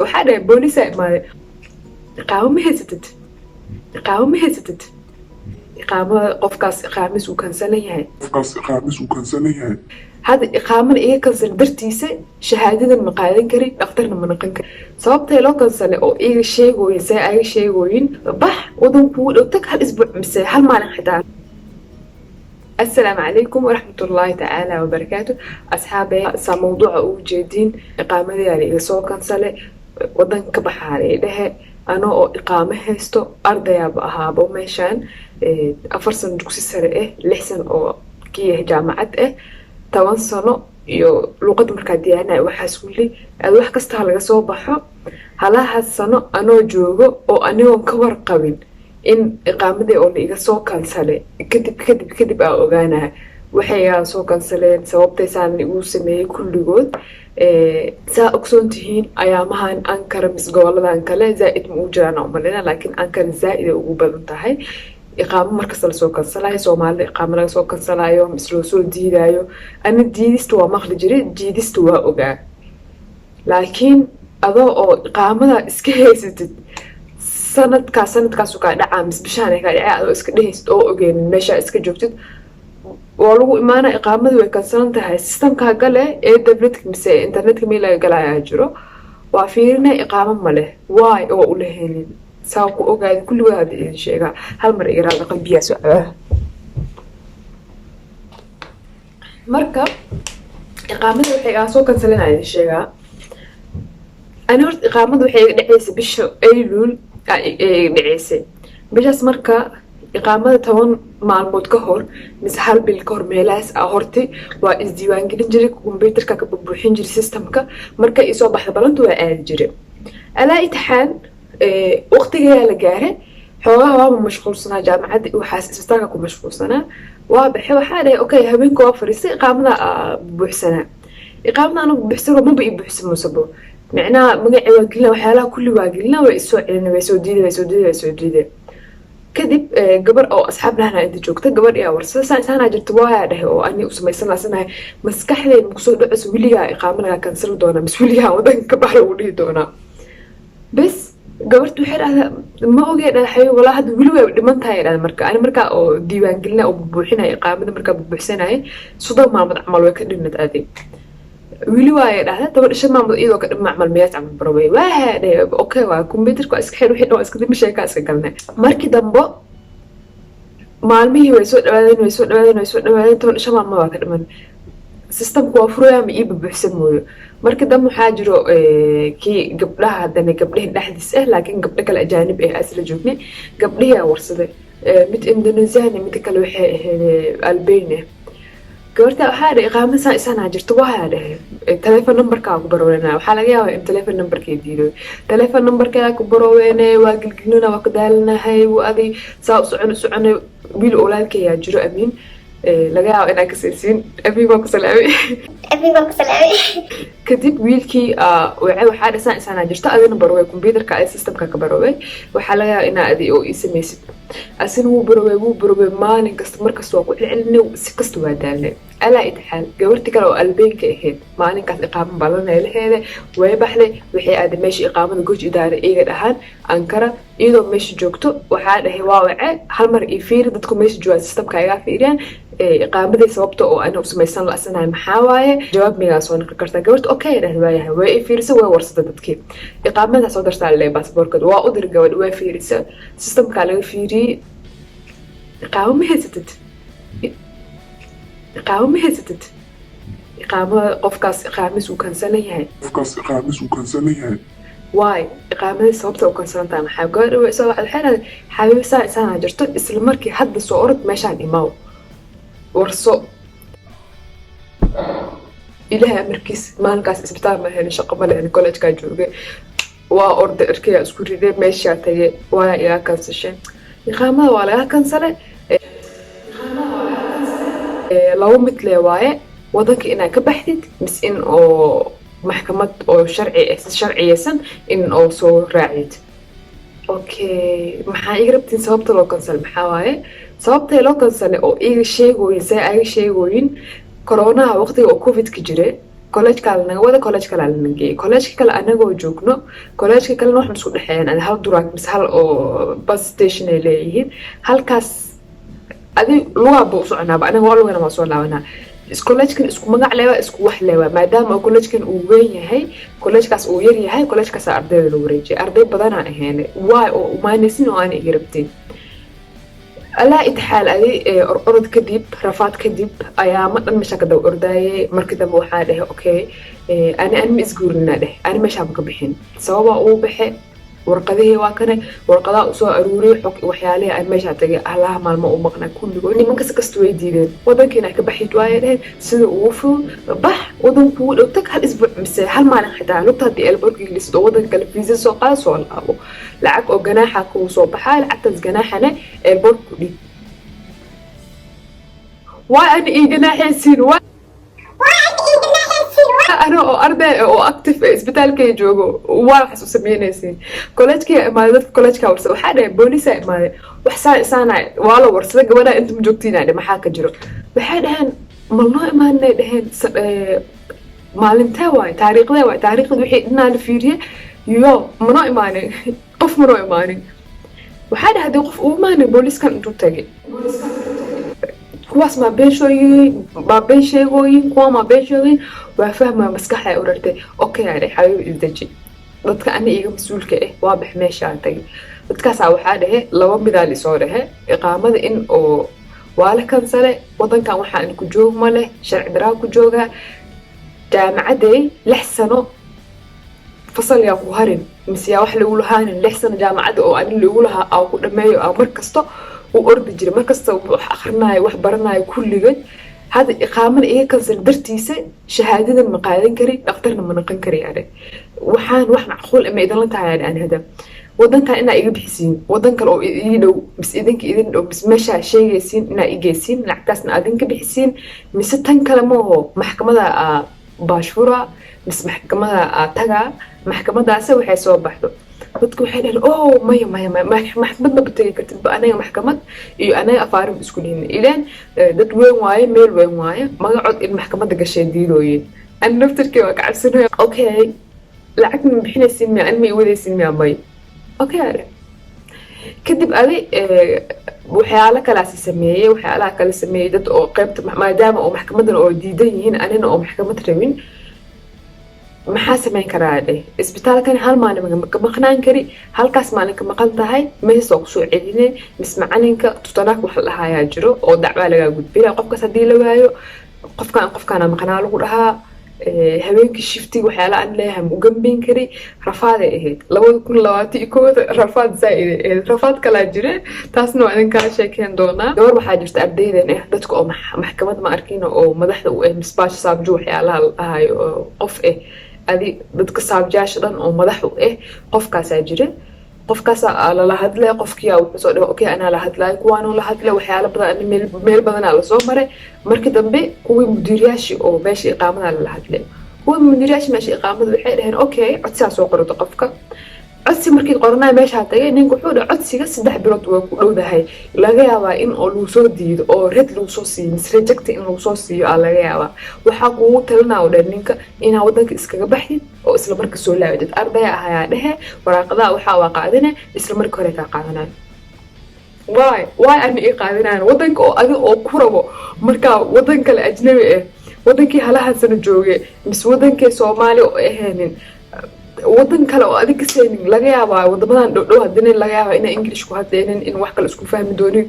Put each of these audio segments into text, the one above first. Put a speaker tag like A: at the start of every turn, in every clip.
A: waxaa dhahay boolisaa imaaday iqaamo ma haysatid iqaamo ma haysatid iqaamada qofkaas iqaamis uu kansalan yahay hadda iqaamada iga kansal dartiisa shahaadadan ma qaadan karin dhakhtarna ma naqan karin sababtay loo kansale oo iga sheegooyin see aga sheegooyin bax wadankuu dhow tag hal isbuuc mise hal maalin xitaa السلام عليكم ورحمة الله تعالى وبركاته أصحابي سا موضوع وجدين إقامة يعني إسوا كنسلة ودن كبحاري ده أنا إقامة هستو أرضي أبها أبو مشان أفرسن جوكسي سرقة لحسن أو كي جامعة توان سنة يو لغة مركزية وحاسولي الواح كستها لغا سو بحو هلا هالسنة أنا جوجو أو أنا كور قبل in iqaamadii oo la iga soo kansalay kadib aa ogaanaa waxay soo kansaleen sababtaysaan igu sameeyey kulligood saa ogsoon tihiin ayaamahan ankara mis goboladan kale zaa'id ma u jiraan umalina laakiin ankara zaa'id ay ugu badan tahay iqaamo markasta lasoo kansalayo soomaalida iqaamo laga soo kansalayo mis loo soo diidayo ana diidista waa maqli jiray diidista waa ogaa laakiin adoo oo iqaamada iska haysatid sanadkaas kaa dhacaa mis bishaan kaa dhacay adoo iska dhehaysid oo ogeenin meeshaa iska joogtid waa lagu imaana iqaamadii way kansalan tahay sistamkaa gale ee dabletka mise internetka meel laga galayaa jiro waa fiirina iqaamo ma leh waay oo u lahaynin saa ku ogaada kulligood hadda idin sheegaa hal mar igaraada qalbiyaa soo cabaa marka iqaamadii waxay soo kansaleen idin sheegaa ani horta iqaamada waxay iga dhacaysa bisha ayluul dhaceysay bishaas marka iqaamada 10 maalmood ka hor mise hal bil ka hor meelahaas horti waa isdiiwaangelin jiray kombyuutarka ka buuxin jiray systemka marka ay soo baxda balanta waa aadi jiray alaa intixaan waqtigeeda la gaaray xoogaha waa mashquulsanaa jaamacadda waxaas isbitaalka ku mashquulsanaa waa baxay waxaa dhahay okay habeenka waa fariistay iqaamada buuxsanaa iqaamada anagu buuxsano maba ii buuxsamo sabo معناه مقعد واقلنا وحالها كل واقلنا ويسوع لنا ويسوديده كذب قبر أو أصحابنا هنا أنت جوكتا قبر يا ورسة سنة جرت واحد هو أني أسمع سنة مسكح لي مقصود أسوليها إقامنا كنسل دونا مسوليها وذن كبر ولي دونا بس قبرت وحير هذا ما هو جاء الحي ولا حد ولو دمنت هاي أنا مركا أو ديوان قلنا أو بوحنا إقامة مركا بحسنا هاي صدق ما عمل وكأنه نتأذي wili waaye dhahda toban isha maamul iyadoo ka dhib macmal meeyaas camal baroway waa haadhay okay waa kombyuutarka iska xir wixii dhan iska dib sheeka iska galnay markii dambe maalmihii way soo dhawaadeen toban isha maamul waa ka dhiman systemku waa furaya ma ii buuxsan mooyo markii dambe waxaa jiro kii gabdhaha haddana gabdhaha dhexdiis laakiin gabdho kale ajaanib asla joognay gabdhihii warsaday mid indonesian mid kale waxay ahayd albania gabarta waxaa dhahay iqaamo isana jirto waa dhahay telephone numberka ku barowena waxaa laga yaabaa in telephone numberka diido telephone numberka ku barowena waa gilgilnuna waa ka daalnahay waadi saa socon wiil olaalkaya jiro amiin laga yaabaa inaa ka saysiin amiin waa ku salaamay kadib wiilkii waxaa dhahay isana jirto adina baroway computerka ay systemka ka baroway waxaa laga yaabaa inaa adi oo ii samaysid asin wuu baroway maalin kasta markasta waa ku celcelinay si kasta waa daalnay alaa intixaan gabarti kale oo albeenka ahayd maalinkaas iqaamo badanay laheeda way baxday waxay aaday meesha iqaamada gooj idaara iga dhahaan ankara iyadoo meesha joogto waxaa dhahay waa wace hal mar ii fiiri dadku meesha joogaan systemka iga fiiriyaan iqaamadii sababta oo ana u samaysan la asanahay maxaa waaye jawaab migaa soo noqon kartaa gabarta okay dhahay waayahay way ii fiirisa way warsada dadkii iqaamada soo dartaa le baasaboorkooda waa u dir gabadh way fiirisa systemka laga fiiriyey iqaamo ma haysatid iqaamada qofkaas iqaamis uu kansalan yahay waay iqaamadii sababta u kansalan tahay maxaa gabadha way soo waxay leedahay xabiibi saana jirto isla markii hadda soo orod meeshaan imaaw warso ilaahay amarkiis maalinkaas isbitaal ma helin shaqo ma lehin collegekaa joogay waa orda erkaya isku riday meeshaa tagay waa igaa kansasheen iqaamada waa laga kansalay labo mid lee waaye wadanka inaad ka baxdid mis in oo maxkamad oo sharciyeysan in oo soo raacid okay maxaa iga rabtiin sababta loo kansal maxaa waaye sababtay loo kansalay oo iga sheegooyin say aga sheegooyin koronaha waqtiga oo covidka jiray college kale naga wada college kale la nagay college kale anagoo joogno college kale wax isku dhaxeeyaan aan hal duraag mis hal oo bus station ay leeyihiin halkaas adi lugaa buu soconaaba anaga waa lugana waa soo laabanaa college-kan isku magac leewa isku wax leewa maadaama college-kan uu weyn yahay college-kaas uu yar yahay college-kaas ardayda lagu wareejiyay arday badan aan ahayn waa oo umaanaysin oo aan iga rabtin alaa itixaal adi orod kadib rafaad kadib ayaa ma dhan meesha ka daba ordaayay markii dambe waxaa dhahay okay ani ma isguurinaa dheh ani meeshaa ma ka bixin sababa uu baxe warqadihii waa kane warqadaa u soo aruuriyay xog waxyaalihii aan meeshaa tagay allaha maalmo u maqnaa kulligood nimankas kasta way diideen wadankiina ka baxid waaya dheheen sida ugu fudud bax wadanku u dhow tag hal isbuuc mise hal maalin xitaa lugta haddii elborka ingiliisd oo wadanka kale fiisa soo qaada soo laabo lacag oo ganaaxa kuu soo baxaa lacagtaas ganaaxana elborka ku dhig waa ani ii ganaaxaysiin waa أنا أربع أو أكتف إسبيتال كي جوجو واحد سميني سين كولج كي ما ذات كولج كورس وحنا بوليس ما وحسان إنسان والله ورسلك ولا أنتم جوكتين يعني ما حاك جرو بحنا والله ما نهين maalinta waay taariikhda waay taariikhda wixii inaan fiiriye yo mana imaanin qof mana imaanin waxaa dhahday qof uu imaanin booliiskan intuu tagay kuwaas ma been sheegooyin kuwa ma been sheegooyin waa fahmaa maskaxda ay urartay okay aan xabiib isdaji dadka ana iga mas'uulka ah waa bax meesha tagay dadkaas waxaa dhahay laba midaal isoo dhahay iqaamada in oo waa la kansale wadankan waxaan ku joog ma leh sharci daraa ku jooga jaamacaday 6 sano fasal yaa ku harin misiya wax lagu lahaanin 6 sano jaamacada oo aan lagu lahaa oo ku dhameeyo oo markasta uu ordi jiray markasta wax akhrinayo wax baranayo kulligeed hada iqaamada iga kansal dartiisa shahaadadan ma qaadan kari dhaqtarna ma noqon kari yaare waxaan wax macquul ah ma idan la tahay aan hada wadanka ina iga bixisiin wadan kale oo ii dhow bis idinka idin dhow bis meesha sheegaysiin ina igeysiin lacagtaasna adin ka bixisiin mise tan kale ma oo maxkamada baashfura mis maxkamada taga maxkamadaas waxay soo baxdo dadku waxay dhahay oo maya maxkamad ma batay kartid anaga maxkamad iyo anaga afaarin isku dhiin ilaan dad weyn waaye meel weyn waaye magacod in maxkamada gashay diidooyin an naftirkii waa ka cabsanayo okay lacag ma bixinaysiin ma anma iwadaysiin ma bay okay kadib ali waxyaalo kala sameeyay waxyaalaha kala sameeyay dad oo qaybta maadaama oo maxkamadan oo diidan yihiin anina oo maxkamad rabin maxaa sameyn karaa isbitaalkan hal maalin ma maqnaan kari halkaas maalin ka maqan tahay meesha oo soo celinay mis macalinka tutanaak wax la hayaa jiro oo dacwa laga gudbina qofkaas hadii la waayo qofkaan maqnaa lagu dhahaa habeenkii shiftiga waxyaala aan leeyahay u gambin kari rafaad ay ahayd 2021 rafaad zaid rafaad kala jire taasna waa idin kala sheekeen doonaa gabar waxaa jirta ardaydan dadka oo maxkamad ma arkin oo madaxda u misbaash saabjo waxyaalaha ahayo qof adi dadka saabjaasha dhan oo madax u qofkaas jire qofkaas la hadlay qofkii wuxuu soo dhaw okay ana la hadlay kuwaan la hadlay waxyaalo badan meel badan la soo maray markii dambe kuwii mudiiriyaashi oo meesha iqaamada la hadlay kuwii mudiiriyaashi meesha iqaamada waxay dhaheen okay codsiga soo qorto qofka codsi markii qornaa meesha tagay ninku wuxuu dhaw codsiga 3 bilood waa ku dhowdahay laga yaabaa in oo lagu soo diido oo red lagu soo siiyo reject in lagu soo siiyo laga yaabaa waxa kugu talinaa oo ninka ina wadanka iskaga baxid oo isla marka soo laabid arday ahaa dhahe waraaqada waxa waa qaadane isla marka hore ka qaadanaa why aan ii qaadanaan wadanka oo adiga oo ku rabo marka wadan kale ajnabi wadankii halahan sano joogay mis wadankii Soomaali oo aheenin wadan kale oo adiga seenin laga yaabaa wadamadan dhow hadina laga yaabaa in English ku hadlaynin in wax kale isku fahmi doonin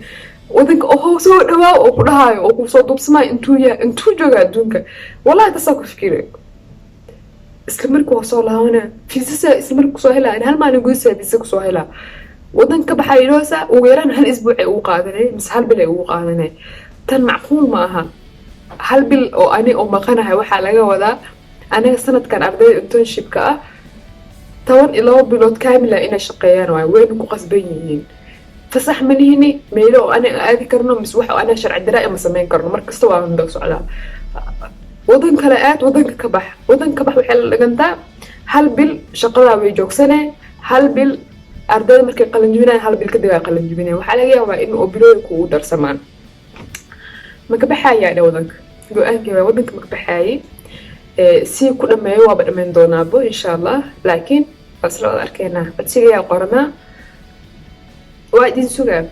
A: wadanka oo soo dhawaa oo ku dhahayo oo ku soo dubsmaa intuu jooga adduunka wallahi taas ku fikiray isla markuu soo laawna fiisasa isla markuu soo helaa hal maalin gudihiisa ku soo helaa wadanka baxayloosa ugu yaraan hal isbuuc ay ugu qaadanay mis hal bil ay ugu qaadanay tan macquul ma aha hal bil oo ani oo maqanahay waxa laga wadaa aniga sanadkan ardayda internship ka 12 bilood kaamila ina shaqeeyaan weyn ku qasban yihiin fasax malihini meelo ana aadi karno mis wax ana sharci daraa ma sameyn karno markasta waa mid socdaa wadan kale wadanka ka bax waxa la dhagantaa hal bil shaqada way joogsanay hal bil ardayda markay qalin jibinayaan hal bil kadib ay qalin jibinayaan waxa laga yaabaa in oo bilooyin ku darsamaan ma ka baxaya wadanka go'aankii wadanka ma ka baxayay sii ku dhameeyo waaba dhammayn doonaabo insha allah laakiin asla wada arkeynaa codsigayaa qoranaa waa idin sugaa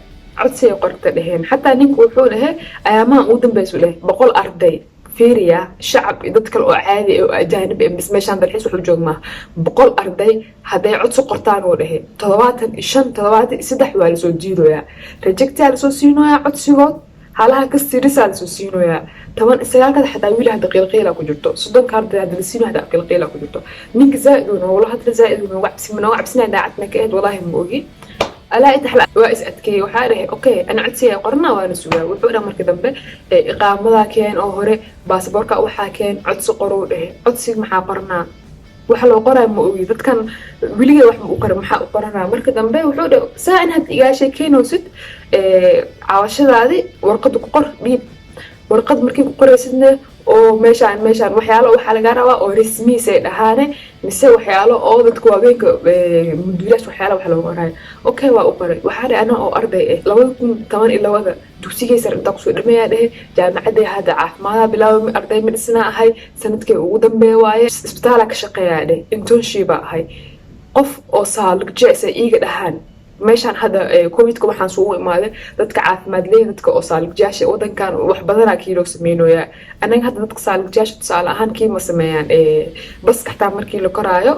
A: codsigay qorta dheheen xataa ninka wuxuu dhahay ayaamahan ugu dambeysu dheh 100 arday fiiriya shacab iyo dad kale oo caadi oo ajaanib ah bas meeshaan dalxiis wuxuu joogmaa 100 arday hadday codsi qortaan oo dhahay 75 73 waa lasoo diidoyaa rejectaa lasoo siinoyaa codsigood halaha kastirisa lasoo siinoyaa 19 xataa wiil hada qiilqiila ku jirto 30 arday hada lasiino hada qiilqiila ku jirto ninka zaaiduna wala hadla zaaiduna wacbsina daacadna ka ahayd wallahi ma ogi ألا إتحلى وائس أتكي وحاره أوكي أنا عدسي قرنا وأنا سوا وحورا مركز ذنبه إقامة ذا كان أو هره باسبورك أو حاكين عدس قروره عدسي محا قرنا وحلو قرا مؤوي ذات كان وليه واحد مقرر محا قرنا مركز ذنبه وحورا ساعة هاد إيجاشي كينو ست عواشة هذه ورقة قر بيب ورقة مركي قرا سدنا oo meeshaan waxyaalo waxa laga rabaa oo rasmi say dhahaane mise waxyaalo oo dadku waaweynka mudiirash waxyaalo wax loo qoray okay waa u qoray waxa ana oo arday ah 2012 dugsiga sare inta ku soo dhameeyaa dhahay jaamacadda hada caafimaad bilaaway arday medicine ahay sanadkii ugu dambeeyay waaye isbitaal ka shaqeeyaa dhahay internship ahay qof oo saalig jeesa iiga dhahaan meeshaan hada covid-ka waxaan soo imaaday dadka caafimaad leeyahay dadka oo saalig jaasha wadankan wax badan kiilo sameeynooya anaga hada dadka saalig jaasha tusaale ahaan kiima sameeyaan baska xataa markii la koraayo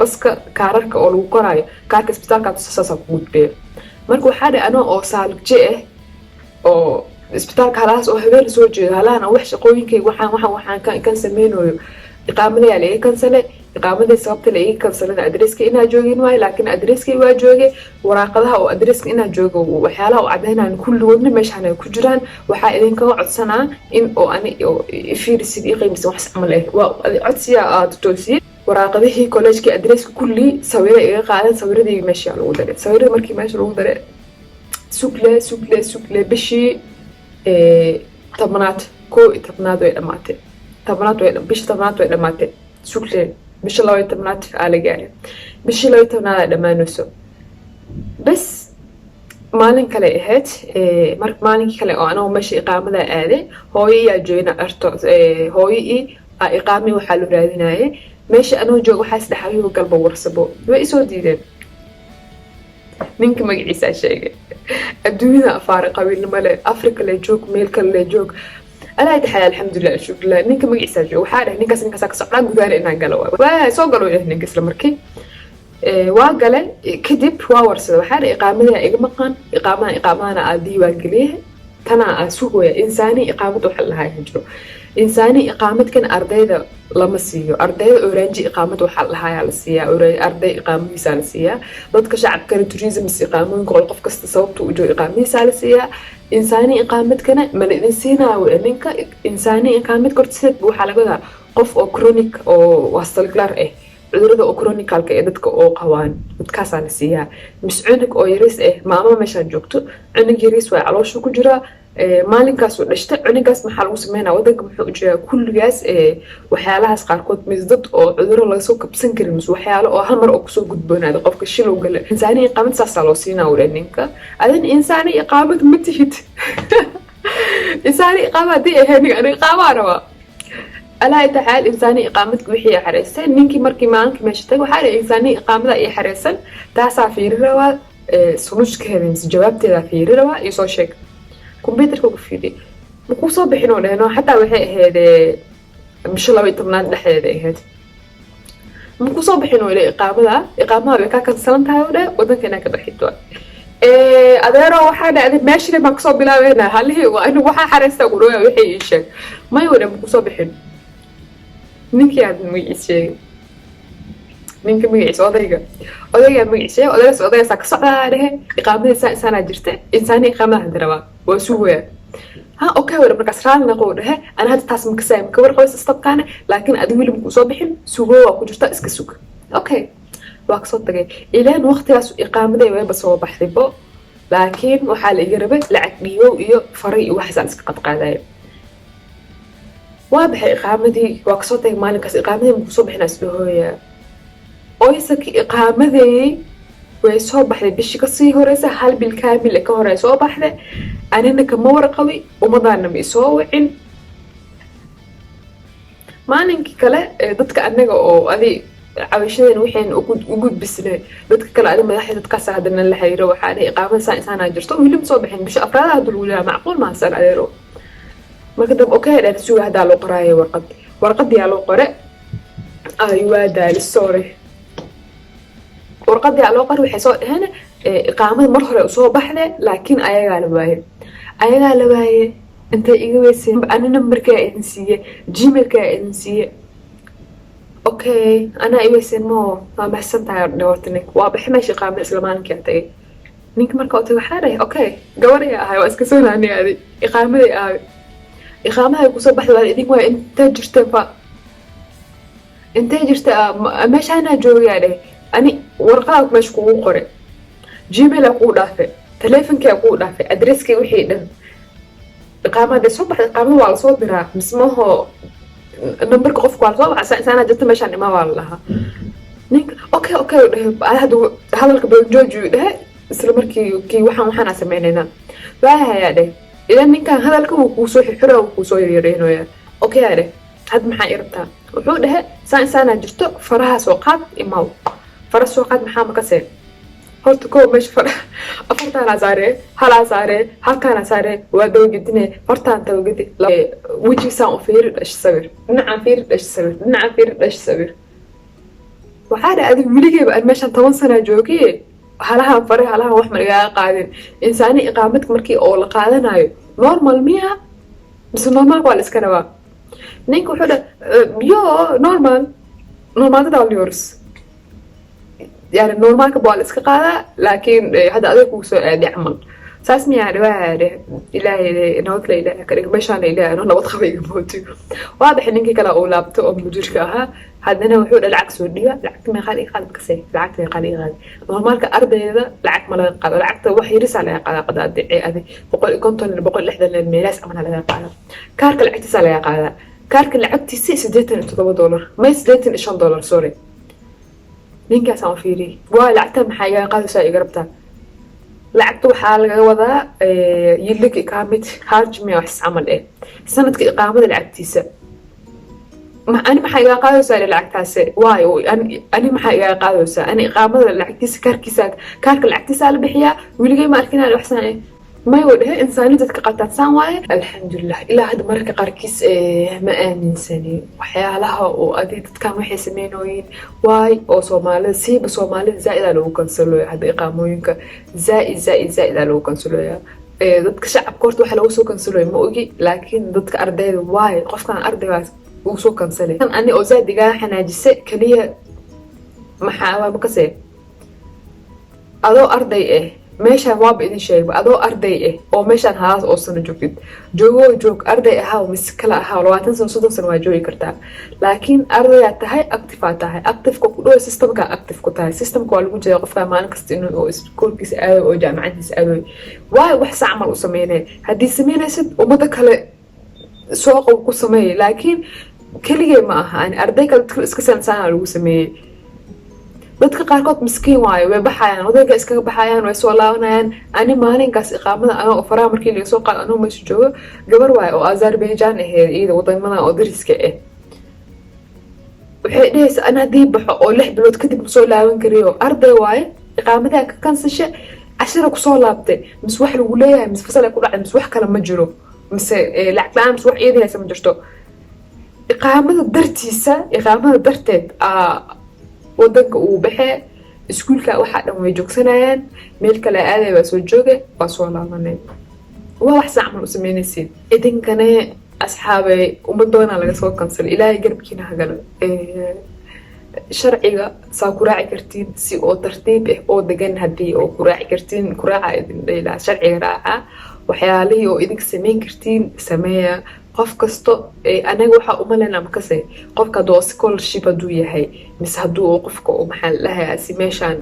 A: baska kaararka oo lagu koraayo kaarka isbitaalka tusaasa ku gudbee marka waxa dhahay ana oo saalig jee oo isbitaalka halaas oo habeen soo jeedo halaana wax shaqooyinkay waxaan kan sameeynayo iqaamada yaa laga kansale iqaamadii sababta la iga kansalada adreeska inaa joogin waayo laakiin adreeskay waa jooge waraaqadaha oo adreeska inaa joogo waxyaalaha oo cadeynaan kulligoodna meeshaan ay ku jiraan waxaa idinkaga codsanaa in oo ani fiirisid ii qiimisa wax camal ah waa codsiya aad toosiyay waraaqadihii kolleejkii adreeska kulli sawiro iga qaadan sawiradii meesha lagu daray sawirada markii meesha lagu daray sukle bishii tobnaad way dhamaatay bishii tobnaad way dhamaatay sukle bishii 12 ala gaaray bishii 12 dhamaanayso bas maalin kale ahayd maalinkii kale oo anoo meesha iqaamada aaday hooyo yaa joogna arto hooyo iqaami waxa loo raadinayay meesha anoo joogo waxa saddexayo galba warsabo way soo diideen ninka magaciisa sheegay adduunyada afaar qabiil male afrika la joog meel kale la joog أنا أدحى الحمد لله شكرا لله نينك مقيسة جو وحارة نينكاس كسعران قدار إنها قالوا وسو قالوا إيه نينكاس لمركي وقال كذب وورس وحارة إقامة إقامة أنا أدي وانقليه تنا أسوق إنساني إقامة وحلها يهجرو إنساني إقامة كان أرضي ذا لمسيه أرضي أورانجي إقامة وحلها يالسيا أرضي إقامة سالسيا ضدك شعب كان توريزم إقامة يقول قف كستصوت وجو إقامة سالسيا إنساني إقامة كان مال إنسانا وإنك إنساني إقامة كرتسيت بوحالة كذا قف أو كرونيك أو وصلكلار إيه عذرة أو كرونيكال كأدتك أو قوان متكاس على سيا مش عندك أو يريس إيه ماما مشان جوكتو عندك يريس وعلى شو كجرا maalinkaas oo dhashta cunigaas maxaa lagu sameynaa wadanka muxuu jiraa kulligaas waxyaalahaas qaarkood misdad oo cudurro laga soo kabsan karin mise waxyaalo oo hal mar oo kusoo gudboonaada qofka shilow gale insaani iqaamad saasaa loo siinaa wala ninka adin insaani iqaamad ma tihid insaani iqaamad haddii ahayd aniga iqaamaa rabaa alaa tacaal insaani iqaamadka wixii xareysan ninkii markii maalinkii meesha tagay waxaa dhahay insaani iqaamada ay xareysan taasaa fiiri rabaa solushkeeda mise jawaabteeda fiiri rabaa iyo soo sheeg كمبيوتر كوفيدي مكوسو بحنو لأنه حتى وحي هذا مش الله يتمنى لحد هذا مكوسو بحنو إلى إقامة بكاكا سلامتها ولا وده كنا كبحيتوا أدارو واحد أدي ماشي مكوسو بلا هنا هل هي وأنه واحد حرسته وروي وحي إيشك ما يولا مكوسو بحنو نيكي عاد ميشي ninka magaciisa odayga magaciisa odayga saa ka socdaa iqaamada sana jirta insaani iqaamada hadraba waa suuga ha okay wala markaas raalna qoo dhahe ana hadda taas ma kasay ka warqays istabkaana laakiin adigu wili ku soo bixin suugo waa ku jirta iska suug okay waa ka soo tagay ilaan waqtigaas iqaamada way ba soo baxdaybo laakiin waxa la iga rabay lacag dhiyo iyo faray wax san iska qadqaaday waa baxay iqaamadii waa ka soo tagay maalinkaas iqaamadii ku soo bixinaas dhahooya oysak iqaamadii way soo baxday bishii ka sii horeysa hal bil kaamil ka hore soo baxday anina kama warqabi umadaana ma soo wicin maalinkii kale dadka anaga oo adi cawishadeen waxayna u gudbisnay dadka kale adi madaxda dadkaas hadana la xiriiro waxaa dhahay iqaamada saan isaana jirto wili ma soo bixin bisha afraad hadda lagu leeyahay macquul ma san adeero marka dab okay dad suuga hada loo qoraayo warqad yaa loo qore waa daali sorry warqad yaa loo qore waxay soo dhaheen iqaamada mar hore soo baxday laakiin ayaga la waayay inta iga weysay ana numberka idin siiye gmailka idin siiye okay ana iweysay mo ma mahsantahay dhawrtani waa bixi meesha iqaamada isla maalinka tagay ninka marka uu tagay waxaa dhahay okay gabar ay ahay waa iska soo naaniyay iqaamada ku soo baxday idin waa inta jirta meesha ana joogay dhahay ani warqad meesha ku qore gmail ku dhaafay telefonka ku dhaafay addresska wixii dhan iqaamada soo baxday iqaamada waa la soo diraa mismaho numberka qofku waa soo baxay isaana jirta meeshaan ima waa laha ninka okay hada hadalka banjooju dhahay isla markii waxaan sameeynaa waayaa dhahay idan ninkan hadalka uu ku soo xiro uu ku soo yareeyay okay dhahay had maxaa irabtaa wuxuu dhahay isaana jirto faraha soo qaad imaw fara soo qaad maxaa ma ka seen horta koo meesha fara afartaan saare halkaan saare waa dawgadine hortaan dawgadi wajisaan u fiiri dhash sawir dhinacan fiiri dhash sawir waxaa dhahay adiga wiligeeba aan meeshaan 10 sano joogay halahan fare halahan wax malaga qaadin insaani iqaamadka markii oo la qaadanayo normal miya bis normal waa la iska rabaa ninka wuxuu dhahay yo normal dad yours يعني نورمال كبال إسقاطة لكن هذا أديك وسؤال يعمل ساس ميا رواه إلهي نوت إلهي كريك مشان إلهي أنا نبض خفيف موتي واضح إنك كلا أولاد تؤم مدير كها هذا أنا وحول العكس وديها العكس ما خالي خالد كسي العكس ما خالي غالي نورمال كأرض هذا العكس ما له قاد العكس وحي رسالة قاد قاد أدعي هذه بقول كنت أنا بقول لحد الميراث أمانة لها قاد كارك العكس على قاد كارك العكس سديتن $7 ما سديتن $5 سوري ninkaas aan fiiri waa lacagta maxay iga qaadaysaa iga rabtaa lacagta waxaa laga wadaa yillik iqaamid harjmi wax amal sanadka iqaamada lacagtiisa ani maxay iga qaadaysaa lacagtaas waay ani maxay iga qaadaysaa ani iqaamada lacagtiisa kaarka lacagtiisa la bixiyaa wiligay ma arkin wax sanay ما يوده إنساني تتقطع سامعي الحمد لله إلى هذا مرة قاركيس ما آمن سني وحيالها وأدي تتكلم حسمينوين واي أو صومالي سيب صومالي زائد لو كنسلوا هذا إقاموينك زائد لو كنسلوا ضدك شعب كورت وحلا وسو كنسلوا ما أجي لكن ضدك أرضي واي قف كان أرضي وسو كنسلي كان أني أوزاد دجاج حناجسة كليه محاوى مكسر أدو أرضي meeshaan waaba idin sheegay adoo arday oo meeshaan haas oo sano joog arday ahaa mis kala ahaa 20 sano 30 sano waa joogi kartaa laakiin arday tahay active ku dhow systemka active ku tahay systemka waa lagu jeedaa qofka maalin kasta inuu iskuulkiisa aado oo jaamacadiisa aado waay wax saamal u sameeyay hadii sameynaysid umada kale soo ku sameeyay laakiin kaliya ma aha arday kale iska sanadsan lagu sameeyay dadka qaarkood miskiin waayo way baxayaan odayga iskaga baxayaan way soo laabanayaan ani maalinkaas iqaamada ana oo faraa markii la soo qaad anoo meesha joogo gabar waayo oo Azerbaijan iyada wadamada oo dariska waxay dhahaysaa ana hadii baxo oo 6 bilood kadib soo laaban kariyo arday waayo iqaamada ka kansashay 10 ku soo laabtay mis wax lagu leeyahay mis fasal ku dhacay mis wax kale ma jiro mis lacag laan mis wax iyadii ma jirto iqaamada darteed wadanka uu baxay iskuulka waxa dhan way joogsanayaan meel kale aaday waa soo joogay waa soo laabanay waa wax saaman u sameynaysid idinkana asxaabay umadoona laga soo kansal ilaahay garbkiina hagalo sharciga saa ku raaci kartiin si oo tartiib oo degan hadii oo ku raaci kartiin ku raaca idin dheela sharciga raaca waxyaalihii oo idin sameyn kartiin sameeya qof kasto anaga waxa u maleynaa makasay qofka doo scholarship haduu yahay mis haduu qofka oo maxal lahaa si meeshan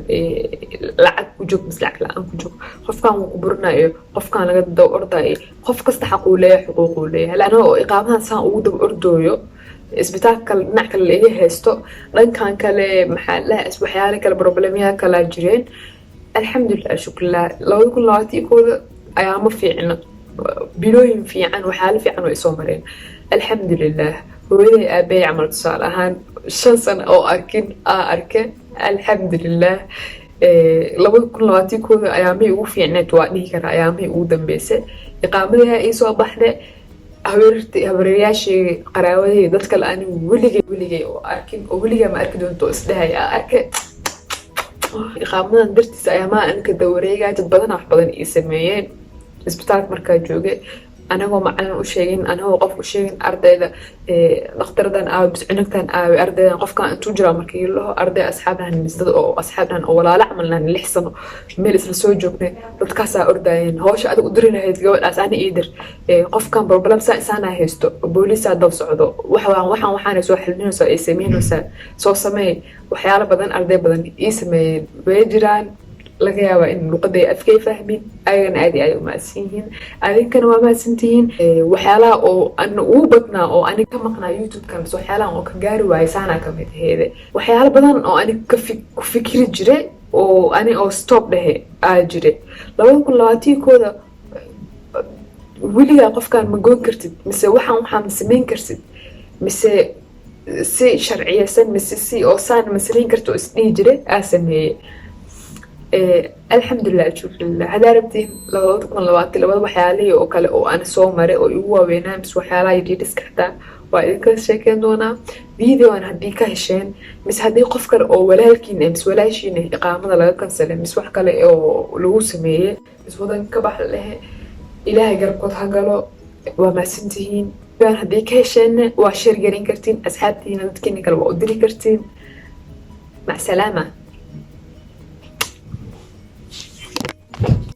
A: lacag ku joog mis lacag la'aan ku joog qofkan uu ku burnayo qofkan laga dab ordayo qof kasta xaq uu leeyahay xuquuq uu leeyahay laana oo iqaamadan saan ugu dab ordooyo isbitaalka dhinac kale laga haysto dhankan kale maxal lahaa waxyaalo kale problemya kala jireen alxamdulillah shukrillah 2020 ayaa ma fiicna بلوين في عن وحال في عن وإسومرين الحمد لله hooyaday aabbahay camal tusaale ahaan 5 sano oo arke alxamdulilah. 2021 ayaamihii ugu fiicneed waa dhihi karaa, ayaamihii ugu dambeysay iqaamadaha ii soo baxday. habareyaashii qaraawadii dad kale anigu weligay oo arkin oo weligaa ma arki doonto isdhahay arke iqaamadan dartiisa ayaamaha anka dawareegaya. dad badan wax badan ii sameeyeen isbitaalka markaa joogay, anagoo macalin u sheegin, anagoo qof u sheegin ardayda dhakhtardan aawe bis cunugtan aawe ardaydan qofkan intuu jiraa markii laho arday asxaabnahan misdad oo asxaabnahan oo walaalo camalnahan 6 sano meel isla soo joognay. dadkaasaa ordayeen hawsha adig u diri lahayd gabadhaas ana ii dir, qofkan problem saa isaanaa haysto booliisaa dab socdo waxaanay soo xalinaysaa ay sameynaysaa soo sameey. waxyaalo badan arday badan ii sameeyeen way jiraan. laga yaabaa in luqaday afkay fahmin, ayagana aad iyo aad u mahadsan yihiin, adinkana waa mahadsantihiin. waxyaalaha oo ana ugu badnaa oo ani ka maqnaa youtube-kan bas waxyaalahan oo ka gaari waayay saanaa ka mid aheede. waxyaalo badan oo ani ku fikiri jiray oo ani oo stop dhahe aa jire. 2021 weligaa qofkaan ma goyn kartid mise waxaa ma samayn kartid mise si sharciyeysan mise si oo saan ma samayn kartid oo isdhihi jiray aa sameeyey. alxamdulilah alshukrillah. hadaa rabtiin 2022 waxyaalihii oo kale oo aan soo maray oo igu waaweynaa mise waxyaalaha yidhiidhiska xitaa waa idinka sheekeyn doonaa videoan haddii ka hesheen mise haddii qof kale oo walaalkiin mise walaashiina iqaamada laga kansalay mise wax kale oo lagu sameeyey mise wadanka ka bax lehe ilaahay garabkood ha galo. waa mahadsantihiin. haddii ka hesheenna waa sheer garin kartiin, asxaabtiina dadkiina kale waa u diri kartiin. mac salaama.